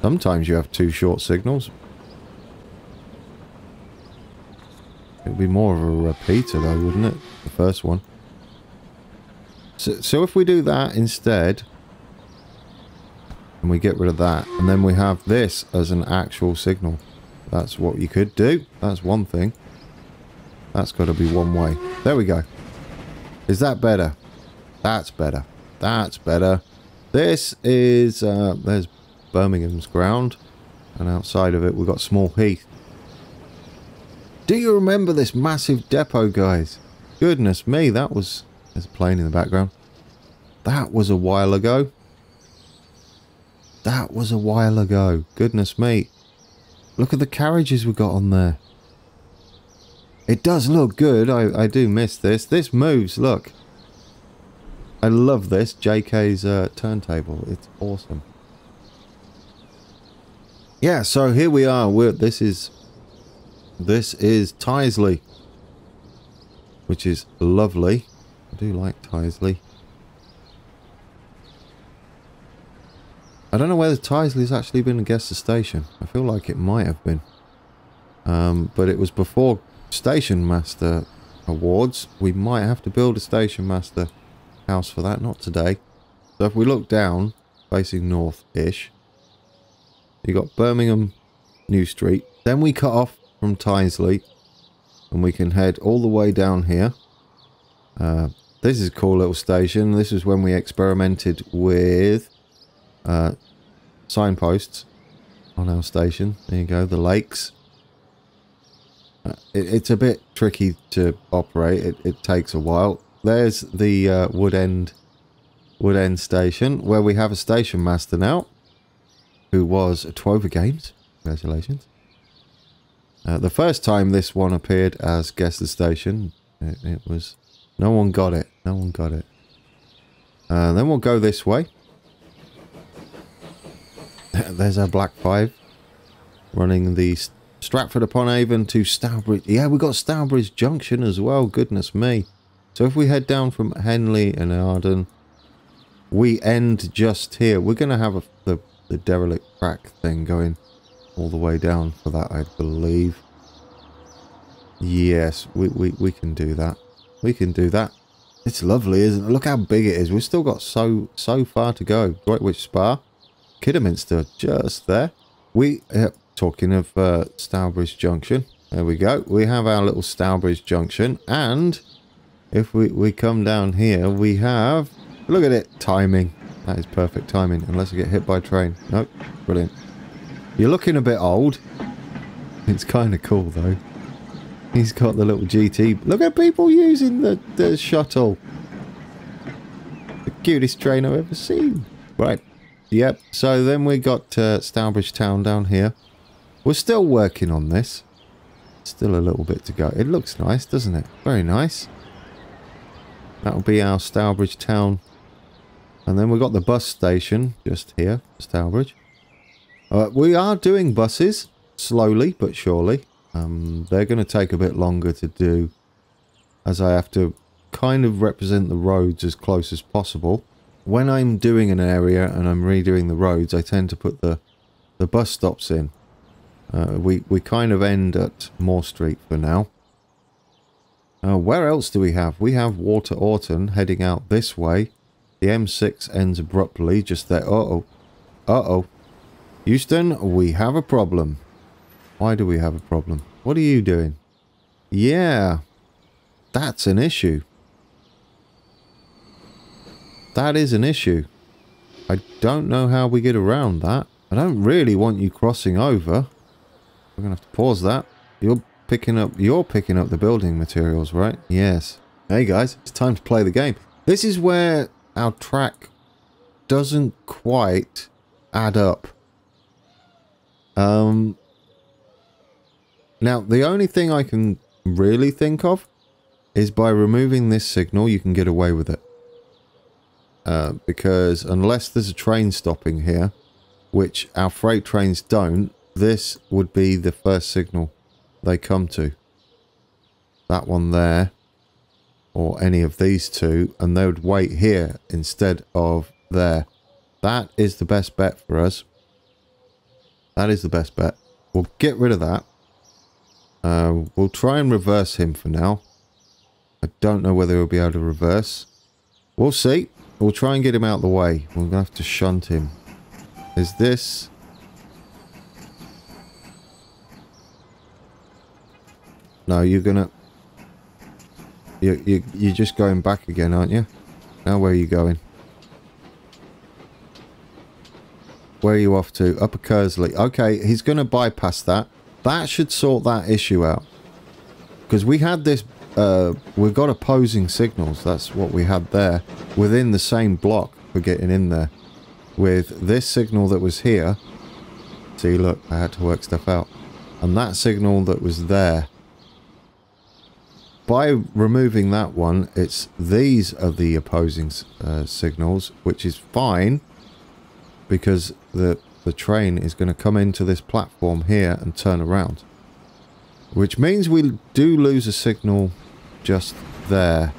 Speaker 1: Sometimes you have two short signals. It would be more of a repeater though, wouldn't it? The first one. So if we do that instead... and we get rid of that, and then we have this as an actual signal. That's what you could do. That's one thing. That's got to be one way. There we go. Is that better? That's better. That's better. This is... there's Birmingham's ground. And outside of it, we've got Small Heath. Do you remember this massive depot, guys? Goodness me, that was... there's a plane in the background. That was a while ago. That was a while ago. Goodness me. Look at the carriages we got on there. It does look good. I do miss this. This moves, look. I love this. JK's turntable. It's awesome. Yeah, so here we are. This is Tyseley. Which is lovely. I do like Tyseley. I don't know whether Taichi's actually been a guest of station. I feel like it might have been. But it was before Station Master Awards. We might have to build a Station Master house for that. Not today. So if we look down, facing north-ish, you got Birmingham New Street. Then we cut off from Taichi, and we can head all the way down here. This is a cool little station. This is when we experimented with signposts on our station. There you go, the lakes. It's a bit tricky to operate. It takes a while. There's the Wood End station, where we have a station master now, who was at Trover Games. Congratulations. The first time this one appeared as guest of station, it was... No one got it. No one got it. Then we'll go this way. There's our Black 5. Running the Stratford-upon-Avon to Stourbridge. Yeah, we got Stourbridge Junction as well. Goodness me. So if we head down from Henley and Arden, we end just here. We're going to have the derelict track thing going all the way down for that, I believe. Yes, we can do that. We can do that. It's lovely, isn't it? Look how big it is. We've still got so far to go. Droitwich Spa. Kidderminster just there. Talking of Stourbridge Junction. There we go. We have our little Stourbridge Junction. And if we come down here, we have... Look at it. Timing. That is perfect timing. Unless I get hit by a train. Nope. Brilliant. You're looking a bit old. It's kind of cool, though. He's got the little GT. Look at people using the shuttle. The cutest train I've ever seen. Right. Yep. So then we got Stourbridge Town down here. We're still working on this. Still a little bit to go. It looks nice, doesn't it? Very nice. That'll be our Stourbridge Town. And then we've got the bus station just here. Stourbridge. We are doing buses. Slowly but surely. They're going to take a bit longer to do, as I have to kind of represent the roads as close as possible. When I'm doing an area and I'm redoing the roads, I tend to put the bus stops in. We kind of end at Moore Street for now. Where else do we have? We have Water Orton heading out this way. The M6 ends abruptly just there. Uh-oh. Uh-oh. Houston, we have a problem. Why do we have a problem? What are you doing? Yeah. That's an issue. That is an issue. I don't know how we get around that. I don't really want you crossing over. We're going to have to pause that. You're picking up the building materials, right? Yes. Hey guys, it's time to play the game. This is where our track doesn't quite add up. Now, the only thing I can really think of is by removing this signal, you can get away with it. Because unless there's a train stopping here, which our freight trains don't, this would be the first signal they come to. That one there, or any of these two, and they would wait here instead of there. That is the best bet for us. That is the best bet. We'll get rid of that. We'll try and reverse him for now. I don't know whether he'll be able to reverse. We'll see. We'll try and get him out of the way. We're going to have to shunt him. Is this... No, you're going to... You're just going back again, aren't you? Now where are you going? Where are you off to? Upper Kersley. Okay, he's going to bypass that. That should sort that issue out. Because we had this... we've got opposing signals. That's what we had there. Within the same block for getting in there. With this signal that was here. See, look, I had to work stuff out. And that signal that was there. By removing that one, these are the opposing signals. Which is fine. Because the train is going to come into this platform here and turn around. Which means we do lose a signal just there.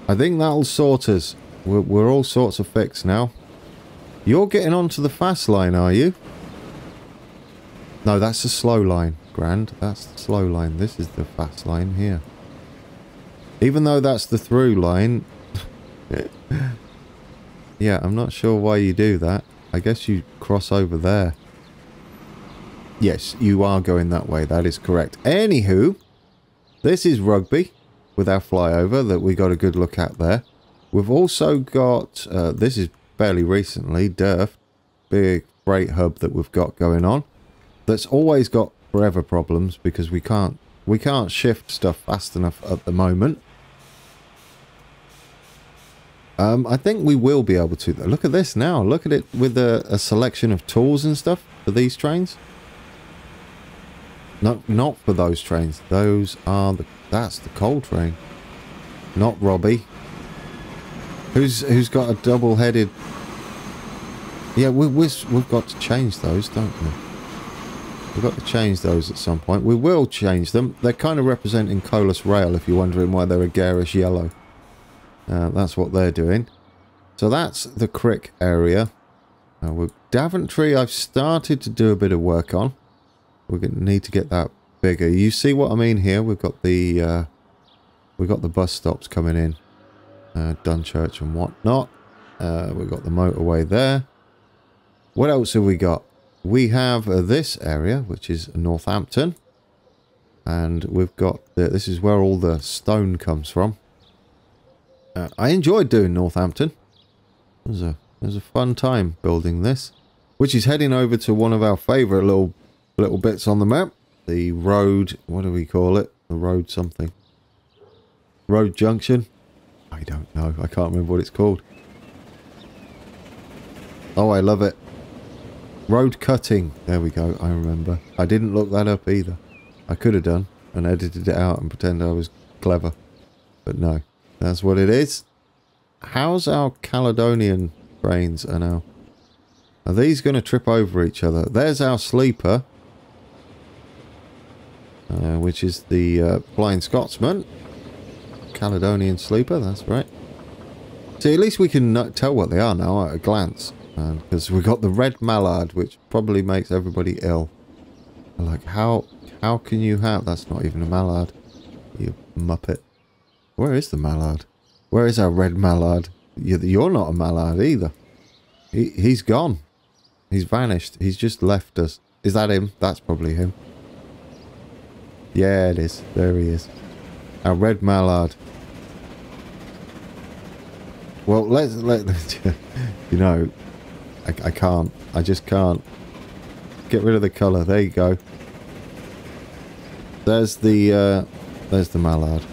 Speaker 1: I think that'll sort us. We're all sorts of fixed now. You're getting onto the fast line, are you? No, that's the slow line, Grand. That's the slow line. This is the fast line here. Even though that's the through line. Yeah, I'm not sure why you do that. I guess you cross over there. Yes, you are going that way. That is correct. Anywho, this is Rugby with our flyover that we got a good look at there. We've also got, this is fairly recently, Derf, big freight hub that we've got going on. That's always got forever problems because we can't shift stuff fast enough at the moment. I think we will be able to. Look at this now. Look at it with a selection of tools and stuff for these trains. No, not for those trains. Those are that's the coal train. Not Robbie. Who's got a double-headed... Yeah, we've got to change those, don't we? We've got to change those at some point. We will change them. They're kind of representing Colas Rail, if you're wondering why they're a garish yellow. That's what they're doing. So that's the Crick area. With Daventry, I've started to do a bit of work on. We're going to need to get that bigger. You see what I mean here? We've got the bus stops coming in, Dunchurch and whatnot. We've got the motorway there. What else have we got? We have this area, which is Northampton, and we've got this is where all the stone comes from. I enjoyed doing Northampton. It was a fun time building this, which is heading over to one of our favourite little bits on the map. The road, what do we call it? The road something. Road junction? I don't know. I can't remember what it's called. Oh, I love it. Road cutting. There we go. I remember. I didn't look that up either. I could have done and edited it out and pretend I was clever. But no. That's what it is. How's our Caledonian trains are now? Are these going to trip over each other? There's our sleeper. Which is the Flying Scotsman. Caledonian sleeper, that's right. See, at least we can tell what they are now at a glance. Because we've got the red Mallard, which probably makes everybody ill. Like, how can you have... That's not even a Mallard. You muppet. Where is the Mallard? Where is our red Mallard? You're not a Mallard either. He's gone. He's vanished. He's just left us. Is that him? That's probably him. Yeah, it is. There he is. Our red Mallard. Well, let's you know, I can't. I just can't. Get rid of the colour. There you go. There's the Mallard.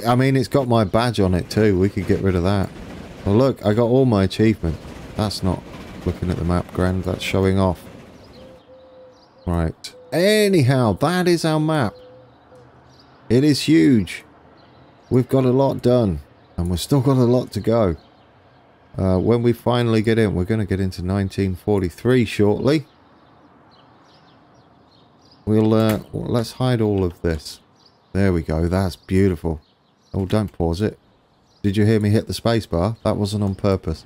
Speaker 1: I mean, it's got my badge on it too. We could get rid of that. Well, look, I got all my achievements. That's not looking at the map, Grand. That's showing off. Right. Anyhow, that is our map. It is huge. We've got a lot done. And we've still got a lot to go. When we finally get in, we're going to get into 1943 shortly. Let's hide all of this. There we go. That's beautiful. Oh, don't pause it. Did you hear me hit the space bar? That wasn't on purpose.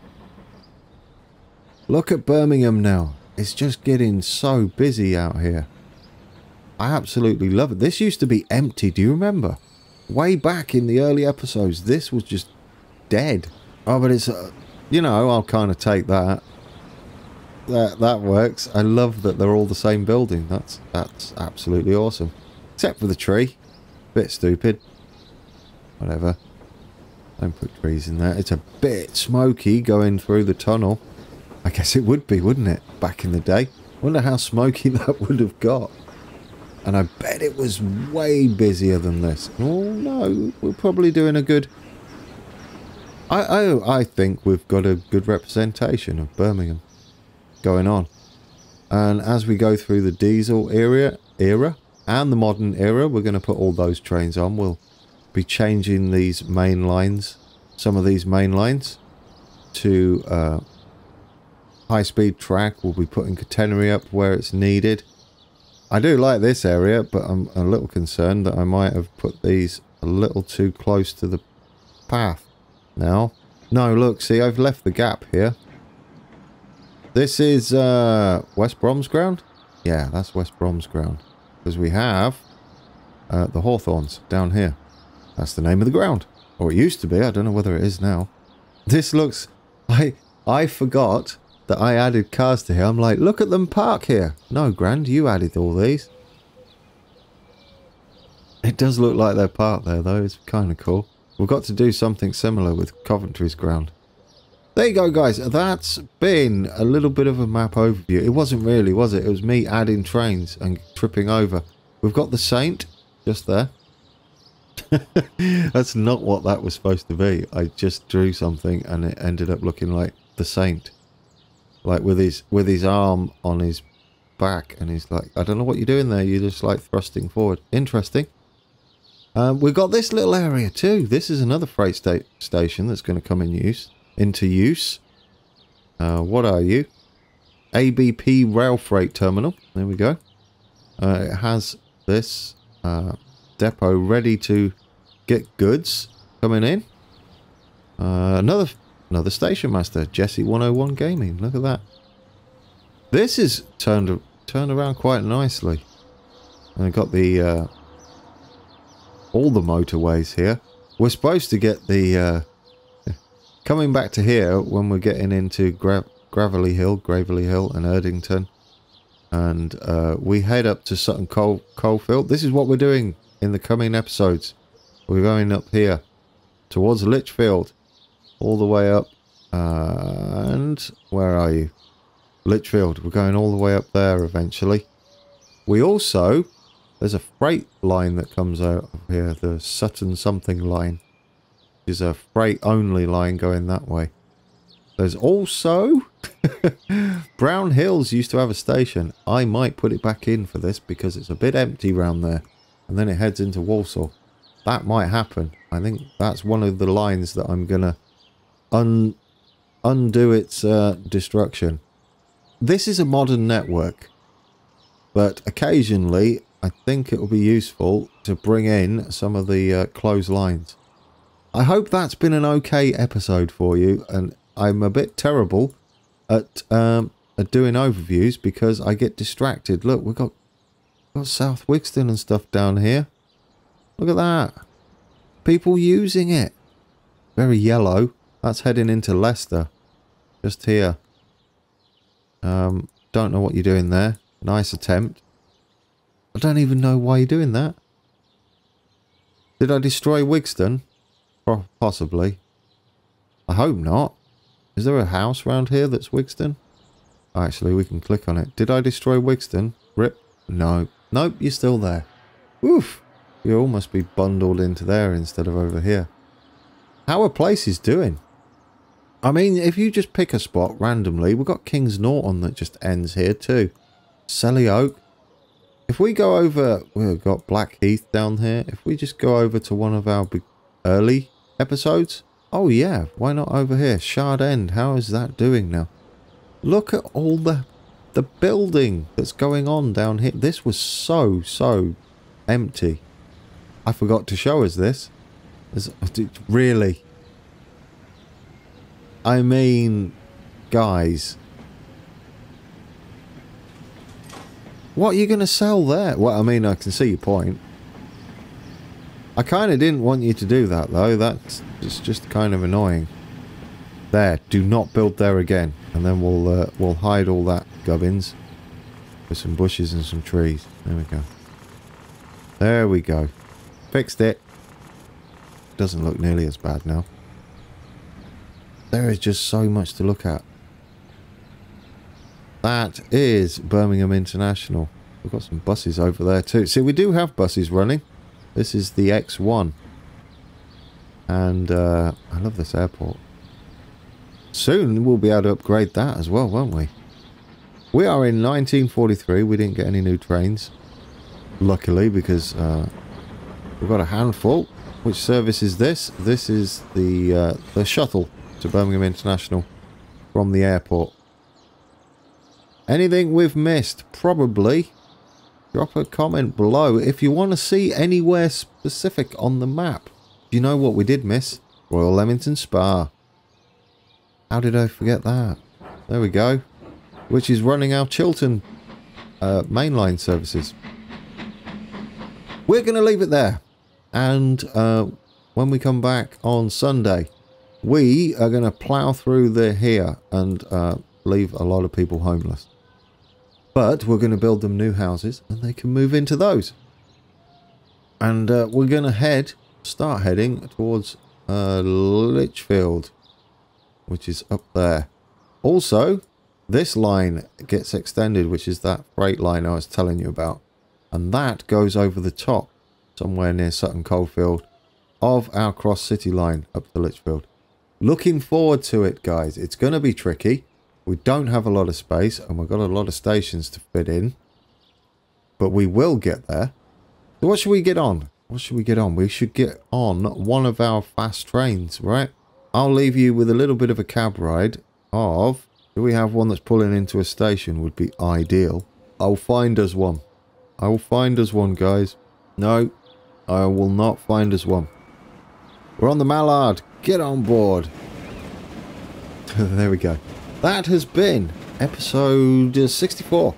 Speaker 1: Look at Birmingham now. It's just getting so busy out here. I absolutely love it. This used to be empty. Do you remember? Way back in the early episodes, this was just dead. Oh, but it's, you know, I'll kind of take that. That works. I love that they're all the same building. That's absolutely awesome. Except for the tree. Bit stupid. Whatever. Don't put trees in there. It's a bit smoky going through the tunnel. I guess it would be, wouldn't it? Back in the day. Wonder how smoky that would have got. And I bet it was way busier than this. Oh no, we're probably doing a good... I think we've got a good representation of Birmingham going on. And as we go through the diesel era and the modern era, we're going to put all those trains on. We'll be changing these main lines, some of these main lines, to high-speed track. We'll be putting catenary up where it's needed. I do like this area, but I'm a little concerned that I might have put these a little too close to the path now. No, look, see, I've left the gap here. This is West Brom's ground? Yeah, that's West Brom's ground. Because we have the Hawthorns down here. That's the name of the ground. Or it used to be. I don't know whether it is now. This looks... I forgot that I added cars to here. I'm like, look at them park here. No, Grand, you added all these. It does look like they're parked there, though. It's kind of cool. We've got to do something similar with Coventry's ground. There you go, guys. That's been a little bit of a map overview. It wasn't really, was it? It was me adding trains and tripping over. We've got the Saint just there. That's not what that was supposed to be. I just drew something and it ended up looking like the Saint. Like with his arm on his back, and he's like, I don't know what you're doing there. You're just like thrusting forward. Interesting. We've got this little area too. This is another freight station that's going to come into use. What are you? ABP Rail Freight Terminal. There we go. It has this depot ready to get goods coming in. Another station master, Jesse 101 Gaming. Look at that. This is turned around quite nicely. And I got the all the motorways here. We're supposed to get the coming back to here when we're getting into Gravelly Hill and Erdington, and we head up to Sutton Coalfield. This is what we're doing in the coming episodes. We're going up here towards Lichfield, all the way up, and where are you? Lichfield. We're going all the way up there eventually. We also, there's a freight line that comes out of here, the Sutton something line, which is a freight only line going that way. There's also Brown Hills used to have a station. I might put it back in for this because it's a bit empty round there, and then it heads into Walsall. That might happen. I think that's one of the lines that I'm gonna undo its destruction. This is a modern network, but occasionally I think it will be useful to bring in some of the closed lines. I hope that's been an okay episode for you, and I'm a bit terrible at doing overviews because I get distracted. Look, we've got South Wixton and stuff down here. Look at that. People using it. Very yellow. That's heading into Leicester. Just here. Don't know what you're doing there. Nice attempt. I don't even know why you're doing that. Did I destroy Wixton? Possibly. I hope not. Is there a house around here that's Wixton? Actually, we can click on it. Did I destroy Wixton? Rip. No. Nope, you're still there. Oof. You all must be bundled into there instead of over here. How are places doing? I mean, if you just pick a spot randomly, we've got Kings Norton that just ends here too. Selly Oak. If we go over, we've got Blackheath down here. If we just go over to one of our big early episodes. Oh yeah, why not over here? Shard End, how is that doing now? Look at all the building that's going on down here. This was so empty. I forgot to show us this. Really? I mean, guys. What are you going to sell there? Well, I mean, I can see your point. I kind of didn't want you to do that, though. That's just kind of annoying. There, do not build there again. And then we'll hide all that gubbins with some bushes and some trees. There we go. There we go. Fixed it. Doesn't look nearly as bad now. There is just so much to look at. That is Birmingham International. We've got some buses over there too. See, we do have buses running. This is the X1. And I love this airport. Soon we'll be able to upgrade that as well, won't we? We are in 1943. We didn't get any new trains. Luckily, because we've got a handful. Which service is this? This is the shuttle to Birmingham International from the airport. Anything we've missed? Probably. Drop a comment below if you want to see anywhere specific on the map. You know what we did miss? Royal Leamington Spa. How did I forget that? There we go. which is running our Chiltern mainline services. We're going to leave it there. And when we come back on Sunday, we are going to plough through here and leave a lot of people homeless. But we're going to build them new houses and they can move into those. And we're going to start heading towards Lichfield, which is up there. Also, this line gets extended, which is that freight line I was telling you about. And that goes over the top, somewhere near Sutton Coldfield, of our cross-city line up to Lichfield. Looking forward to it, guys. It's going to be tricky. We don't have a lot of space, and we've got a lot of stations to fit in. But we will get there. So what should we get on? What should we get on? We should get on one of our fast trains, right? I'll leave you with a little bit of a cab ride of... Do we have one that's pulling into a station? Would be ideal. I'll find us one. I will find us one, guys. No, I will not find us one. We're on the Mallard. Get on board. There we go. That has been episode 64.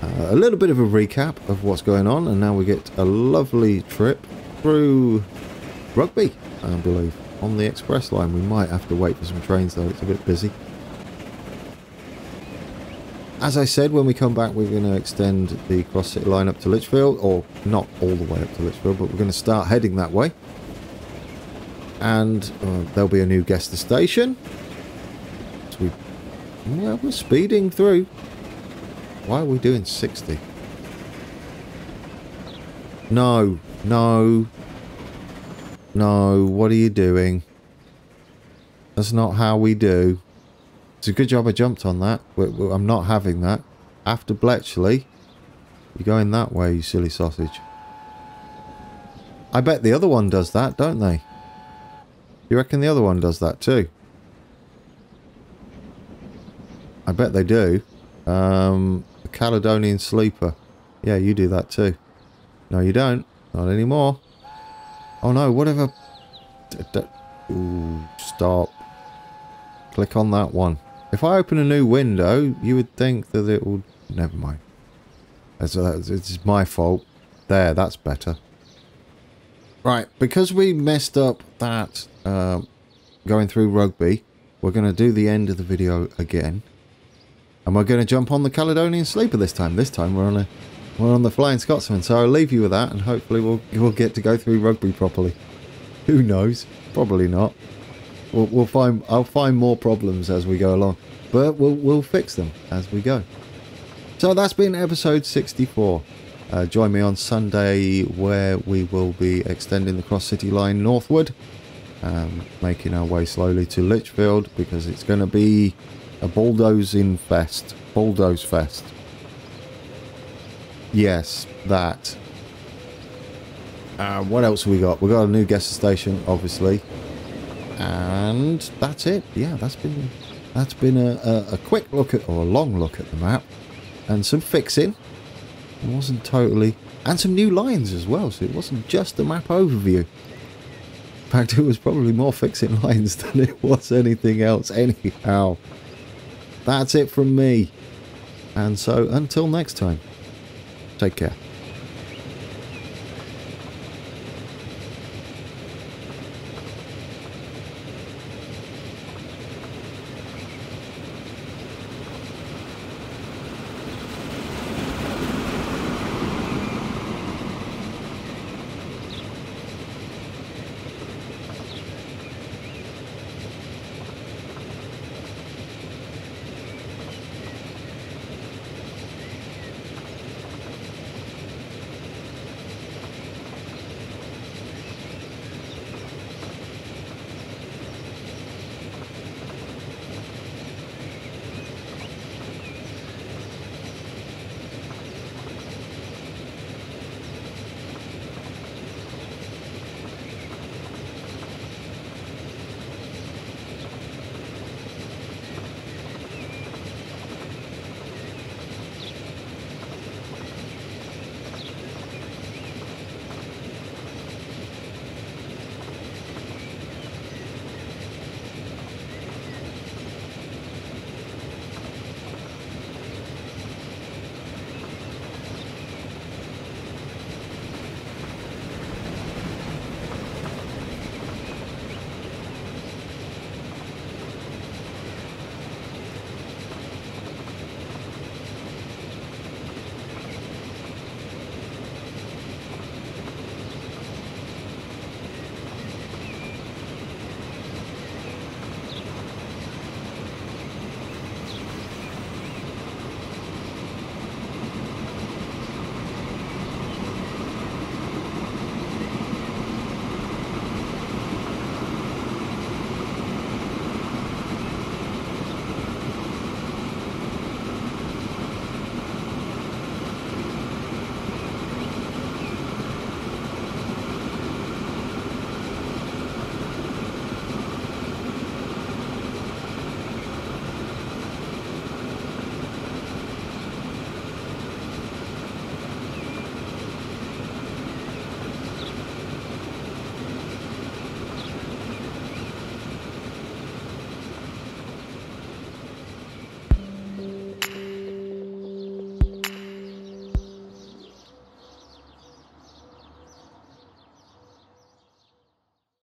Speaker 1: A little bit of a recap of what's going on, and now we get a lovely trip through Rugby, I believe, on the express line. We might have to wait for some trains though, it's a bit busy. As I said, when we come back, we're going to extend the cross-city line up to Lichfield, or not all the way up to Lichfield, but we're going to start heading that way. And there'll be a new Gester station. So we're speeding through. Why are we doing 60? No, no, no, what are you doing? That's not how we do. It's a good job I jumped on that. I'm not having that. After Bletchley, you're going that way, you silly sausage. I bet the other one does that, don't they? You reckon the other one does that too? I bet they do. The Caledonian Sleeper. Yeah, you do that too. No, you don't. Not anymore. Oh no, whatever. Ooh, stop. Click on that one. If I open a new window, you would think that it would... Never mind. It's my fault. There, that's better. Right, because we messed up that going through Rugby, we're going to do the end of the video again. And we're going to jump on the Caledonian Sleeper this time. This time we're on the Flying Scotsman. So I'll leave you with that, and hopefully we'll get to go through Rugby properly. Who knows? Probably not. I'll find more problems as we go along, but we'll fix them as we go. So that's been episode 64. Join me on Sunday, where we will be extending the cross-city line northward, making our way slowly to Lichfield, because it's going to be a bulldoze fest. Yes, that. What else have we got? We've got a new Gester station, obviously. And that's it. Yeah, that's been a quick look at, or a long look at the map, and some fixing. It wasn't totally, and some new lines as well, so it wasn't just a map overview. In fact, it was probably more fixing lines than it was anything else. Anyhow, that's it from me, and so until next time, take care.